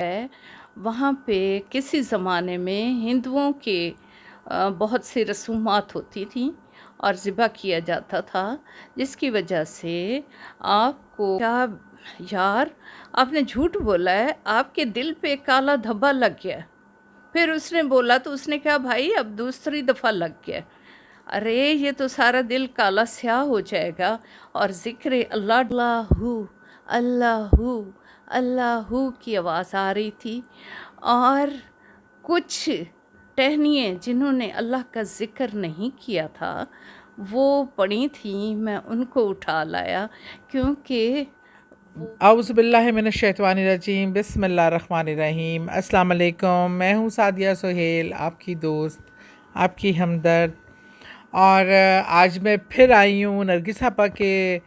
ہے وہاں پہ کسی زمانے میں ہندوؤں کے بہت سی رسومات ہوتی تھیں اور ذبح کیا جاتا تھا، جس کی وجہ سے آپ کو کیا یار آپ نے جھوٹ بولا ہے، آپ کے دل پہ کالا دھبا لگ گیا۔ پھر اس نے بولا تو اس نے کہا بھائی اب دوسری دفعہ لگ گیا، ارے یہ تو سارا دل کالا سیاہ ہو جائے گا۔ اور ذکر اللہ اللہ اللہ کی آواز آ رہی تھی، اور کچھ ٹہنیاں جنہوں نے اللہ کا ذکر نہیں کیا تھا وہ پڑی تھیں، میں ان کو اٹھا لایا کیونکہ اعوذ باللہ من الشیطان الرجیم، بسم اللہ الرحمن الرحیم۔ السلام علیکم، میں ہوں سعدیہ سہیل، آپ کی دوست، آپ کی ہمدرد، اور آج میں پھر آئی ہوں نرگس آپا کے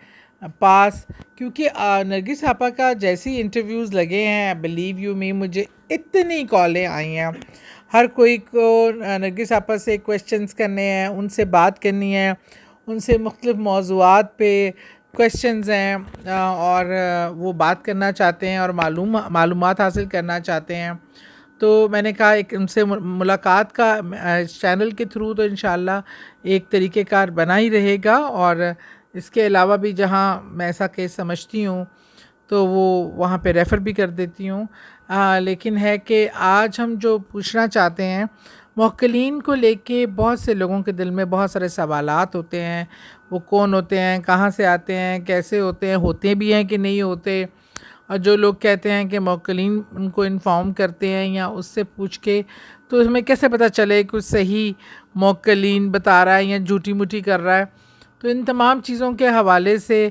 پاس، کیونکہ نرگس آپا کا جیسی انٹرویوز لگے ہیں، بلیو یو می، مجھے اتنی کالیں آئی ہیں، ہر کوئی کو نرگس آپا سے کویشچنز کرنے ہیں، ان سے بات کرنی ہے، ان سے مختلف موضوعات پہ کویشچنز ہیں، اور وہ بات کرنا چاہتے ہیں اور معلومات حاصل کرنا چاہتے ہیں۔ تو میں نے کہا ایک ان سے ملاقات کا چینل کے تھرو تو انشاءاللہ ایک طریقہ کار بنا ہی رہے گا، اور اس کے علاوہ بھی جہاں میں ایسا کیس سمجھتی ہوں تو وہ وہاں پہ ریفر بھی کر دیتی ہوں۔ لیکن ہے کہ آج ہم جو پوچھنا چاہتے ہیں، موکلین کو لے کے بہت سے لوگوں کے دل میں بہت سارے سوالات ہوتے ہیں، وہ کون ہوتے ہیں، کہاں سے آتے ہیں، کیسے ہوتے بھی ہیں کہ نہیں ہوتے، اور جو لوگ کہتے ہیں کہ موکلین ان کو انفارم کرتے ہیں یا اس سے پوچھ کے، تو ہمیں کیسے پتہ چلے کہ صحیح موکلین بتا رہا ہے یا جھوٹی موٹی کر رہا ہے۔ تو ان تمام چیزوں کے حوالے سے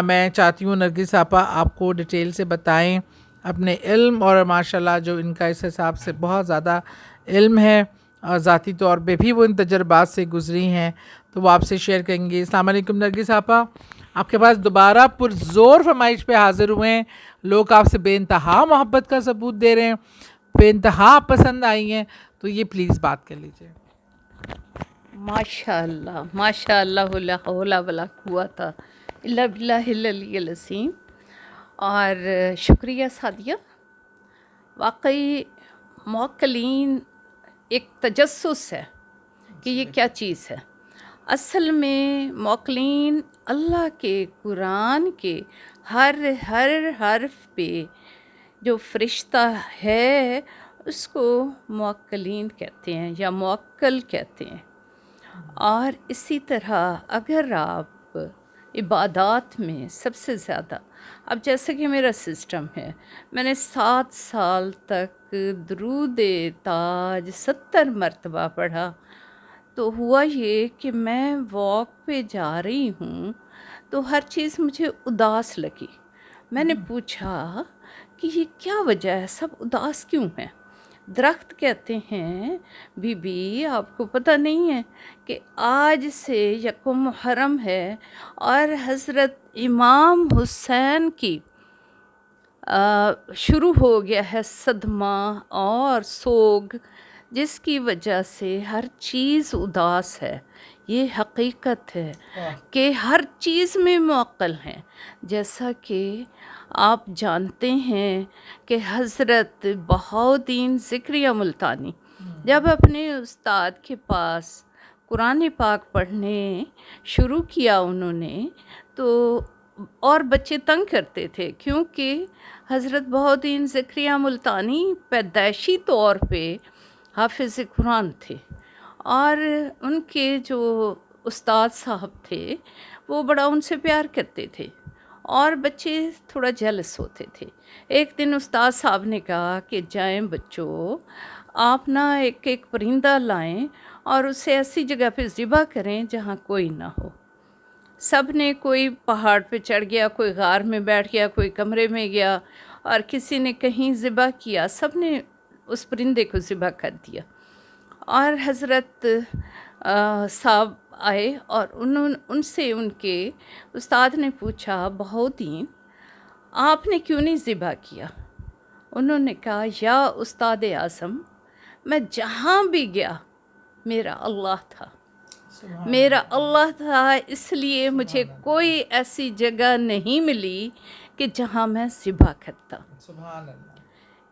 میں چاہتی ہوں نرگس آپا آپ کو ڈیٹیل سے بتائیں اپنے علم، اور ماشاءاللہ جو ان کا اس حساب سے بہت زیادہ علم ہے، اور ذاتی طور پہ بھی وہ ان تجربات سے گزری ہیں، تو وہ آپ سے شیئر کریں گے۔ السلام علیکم نرگس آپا، آپ کے پاس دوبارہ پرزور فرمائش پہ حاضر ہوئے ہیں، لوگ آپ سے بے انتہا محبت کا ثبوت دے رہے ہیں، بے انتہا پسند آئی ہیں، تو یہ پلیز بات کر لیجئے۔ ماشاء اللہ لا حول ولا قوت الا باللہ العلی العظیم۔ اور شکریہ سعدیہ، واقعی موکلین ایک تجسس ہے کہ یہ کیا چیز ہے۔ اصل میں موکلین اللہ کے قرآن کے ہر حرف پہ جو فرشتہ ہے اس کو موکلین کہتے ہیں یا موکل کہتے ہیں۔ اور اسی طرح اگر آپ عبادات میں سب سے زیادہ، اب جیسے کہ میرا سسٹم ہے، میں نے 7 سال تک درود تاج 70 مرتبہ پڑھا، تو ہوا یہ کہ میں واک پہ جا رہی ہوں تو ہر چیز مجھے اداس لگی۔ میں نے پوچھا کہ یہ کیا وجہ ہے، سب اداس کیوں ہیں؟ درخت کہتے ہیں بی بی آپ کو پتہ نہیں ہے کہ آج سے 1 محرم ہے اور حضرت امام حسین کی شروع ہو گیا ہے صدمہ اور سوگ، جس کی وجہ سے ہر چیز اداس ہے۔ یہ حقیقت ہے کہ ہر چیز میں معقل ہیں، جیسا کہ آپ جانتے ہیں کہ حضرت بہاؤالدین ذکریہ ملتانی جب اپنے استاد کے پاس قرآن پاک پڑھنے شروع کیا انہوں نے، تو اور بچے تنگ کرتے تھے کیونکہ حضرت بہاؤالدین ذکریہ ملتانی پیدائشی طور پہ حافظ قرآن تھے، اور ان کے جو استاد صاحب تھے وہ بڑا ان سے پیار کرتے تھے، اور بچے تھوڑا جیلس ہوتے تھے۔ ایک دن استاد صاحب نے کہا کہ جائیں بچوں، آپ نا ایک پرندہ لائیں اور اسے ایسی جگہ پہ ذبح کریں جہاں کوئی نہ ہو۔ سب نے، کوئی پہاڑ پہ چڑھ گیا، کوئی غار میں بیٹھ گیا، کوئی کمرے میں گیا، اور کسی نے کہیں ذبح کیا، سب نے اس پرندے کو ذبح کر دیا۔ اور حضرت صاحب آئے اور ان سے ان کے استاد نے پوچھا بہاؤالدین آپ نے کیوں نہیں ذبح کیا؟ انہوں نے کہا یا استاد اعظم، میں جہاں بھی گیا میرا اللہ تھا، میرا اللہ تھا، اس لیے مجھے کوئی ایسی جگہ نہیں ملی کہ جہاں میں ذبح کرتا۔ سبحان اللہ۔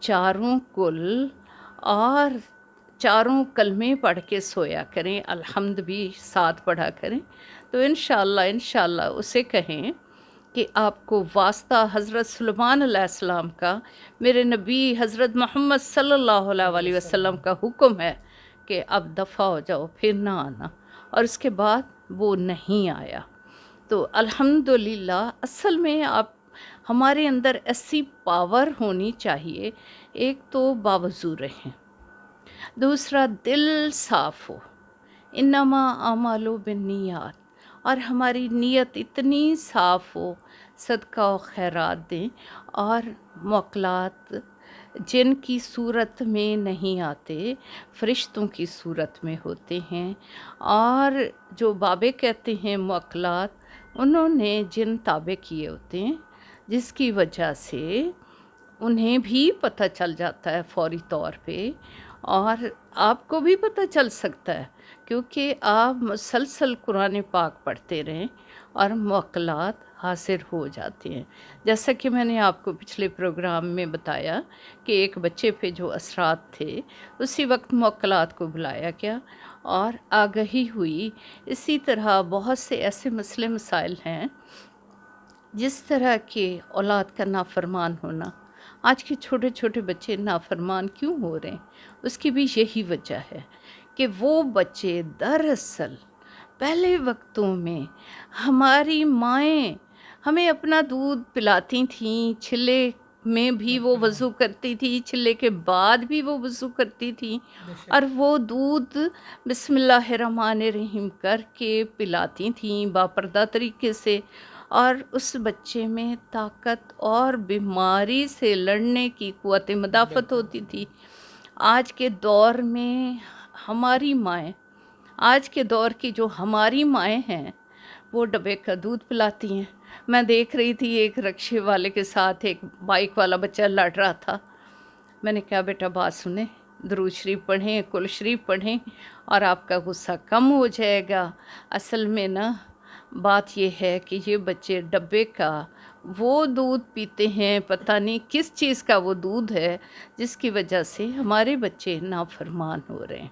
چاروں کل اور چاروں کلمے پڑھ کے سویا کریں، الحمد بھی ساتھ پڑھا کریں، تو انشاءاللہ اسے کہیں کہ آپ کو واسطہ حضرت سلیمان علیہ السلام کا میرے نبی حضرت محمد صلی اللہ علیہ وسلم کا حکم ہے کہ اب دفع ہو جاؤ، پھر نہ آنا، اور اس کے بعد وہ نہیں آیا۔ تو الحمدللہ اصل میں آپ ہمارے اندر ایسی پاور ہونی چاہیے، ایک تو باوضو رہیں، دوسرا دل صاف ہو، انما اعمال بالنیات، اور ہماری نیت اتنی صاف ہو، صدقہ و خیرات دیں، اور موکلات جن کی صورت میں نہیں آتے فرشتوں کی صورت میں ہوتے ہیں، اور جو بابے کہتے ہیں موکلات، انہوں نے جن تابع کیے ہوتے ہیں، جس کی وجہ سے انہیں بھی پتہ چل جاتا ہے فوری طور پہ، اور آپ کو بھی پتہ چل سکتا ہے کیونکہ آپ مسلسل قرآن پاک پڑھتے رہیں اور موکلات حاصل ہو جاتے ہیں۔ جیسا کہ میں نے آپ کو پچھلے پروگرام میں بتایا کہ ایک بچے پہ جو اثرات تھے، اسی وقت موکلات کو بلایا گیا اور آگہی ہوئی۔ اسی طرح بہت سے ایسے مسئلے مسائل ہیں، جس طرح کہ اولاد کا نافرمان ہونا۔ آج کے چھوٹے چھوٹے بچے نافرمان کیوں ہو رہے ہیں؟ اس کی بھی یہی وجہ ہے کہ وہ بچے دراصل پہلے وقتوں میں ہماری مائیں ہمیں اپنا دودھ پلاتی تھیں، چھلے میں بھی وہ وضو کرتی تھی، چھلے کے بعد بھی وہ وضو کرتی تھی، اور وہ دودھ بسم اللہ الرحمن الرحیم کر کے پلاتی تھیں باپردہ طریقے سے، اور اس بچے میں طاقت اور بیماری سے لڑنے کی قوت مدافعت ہوتی تھی۔ آج کے دور میں ہماری مائیں، آج کے دور کی جو ہماری مائیں ہیں، وہ ڈبے کا دودھ پلاتی ہیں۔ میں دیکھ رہی تھی ایک رکشے والے کے ساتھ ایک بائک والا بچہ لڑ رہا تھا۔ میں نے کہا بیٹا بات سنیں، درود شریف پڑھیں، کل شریف پڑھیں، اور آپ کا غصہ کم ہو جائے گا۔ اصل میں نا بات یہ ہے کہ یہ بچے ڈبے کا وہ دودھ پیتے ہیں، پتہ نہیں کس چیز کا وہ دودھ ہے، جس کی وجہ سے ہمارے بچے نافرمان ہو رہے ہیں۔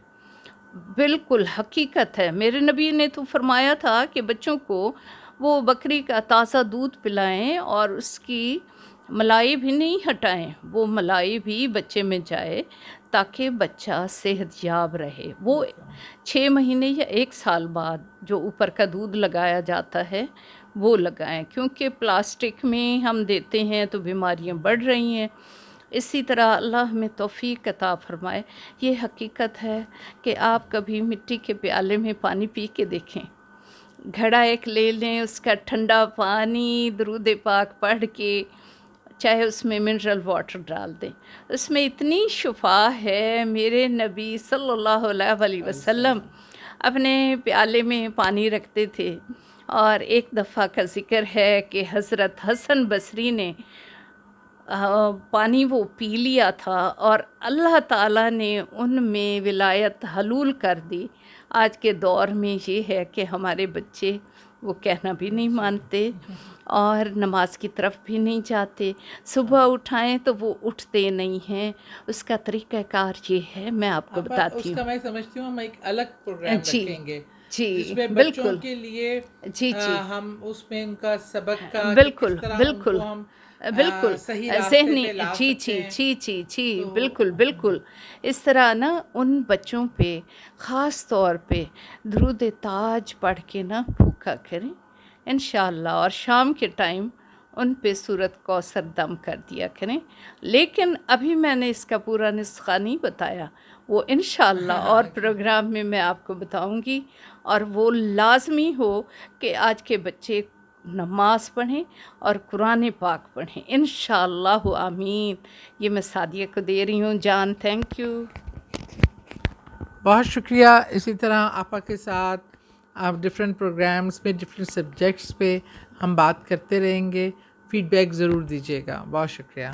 بالکل حقیقت ہے، میرے نبی نے تو فرمایا تھا کہ بچوں کو وہ بکری کا تازہ دودھ پلائیں اور اس کی ملائی بھی نہیں ہٹائیں، وہ ملائی بھی بچے میں جائے تاکہ بچہ صحت یاب رہے۔ وہ 6 مہینے یا 1 سال بعد جو اوپر کا دودھ لگایا جاتا ہے وہ لگائیں، کیونکہ پلاسٹک میں ہم دیتے ہیں تو بیماریاں بڑھ رہی ہیں۔ اسی طرح اللہ ہمیں توفیق عطا فرمائے۔ یہ حقیقت ہے کہ آپ کبھی مٹی کے پیالے میں پانی پی کے دیکھیں، گھڑا ایک لے لیں، اس کا ٹھنڈا پانی درود پاک پڑھ کے، چاہے اس میں منرل واٹر ڈال دیں، اس میں اتنی شفا ہے۔ میرے نبی صلی اللہ علیہ وسلم اپنے پیالے میں پانی رکھتے تھے، اور ایک دفعہ کا ذکر ہے کہ حضرت حسن بصری نے پانی وہ پی لیا تھا اور اللہ تعالیٰ نے ان میں ولایت حلول کر دی۔ آج کے دور میں یہ ہے کہ ہمارے بچے وہ کہنا بھی نہیں مانتے اور نماز کی طرف بھی نہیں جاتے، صبح اٹھائیں تو وہ اٹھتے نہیں ہیں۔ اس کا طریقہ کار یہ ہے، میں آپ کو بتاتی اس کا ہوں۔ میں سمجھتی ہوں ہم ایک الگ پروگرام جی رکھیں گے جی جس میں بچوں بالکل، کے لیے جی جی ہم اس میں ان کا سبق کا کہ بالکل کس طرح ان بالکل کو ہم بالکل صحیح راستے ذہنی، پہ لا جی سکتے جی ہیں۔ جی جی جی تو بالکل بالکل۔ اس طرح نا ان بچوں پہ خاص طور پہ درود تاج پڑھ کے نا پھونکا کریں انشاءاللہ، اور شام کے ٹائم ان پہ سورت کوثر دم کر دیا کریں۔ لیکن ابھی میں نے اس کا پورا نسخہ نہیں بتایا، وہ انشاءاللہ اور پروگرام میں میں آپ کو بتاؤں گی، اور وہ لازمی ہو کہ آج کے بچے نماز پڑھیں اور قرآن پاک پڑھیں انشاءاللہ آمین۔ یہ میں سعدیہ کو دے رہی ہوں جان، تھینک یو۔ بہت شکریہ۔ اسی طرح آپا کے ساتھ آپ ڈفرینٹ پروگرامز پہ، ڈفرینٹ سبجیکٹس پہ ہم بات کرتے رہیں گے، فیڈ بیک ضرور دیجیے گا۔ بہت شکریہ۔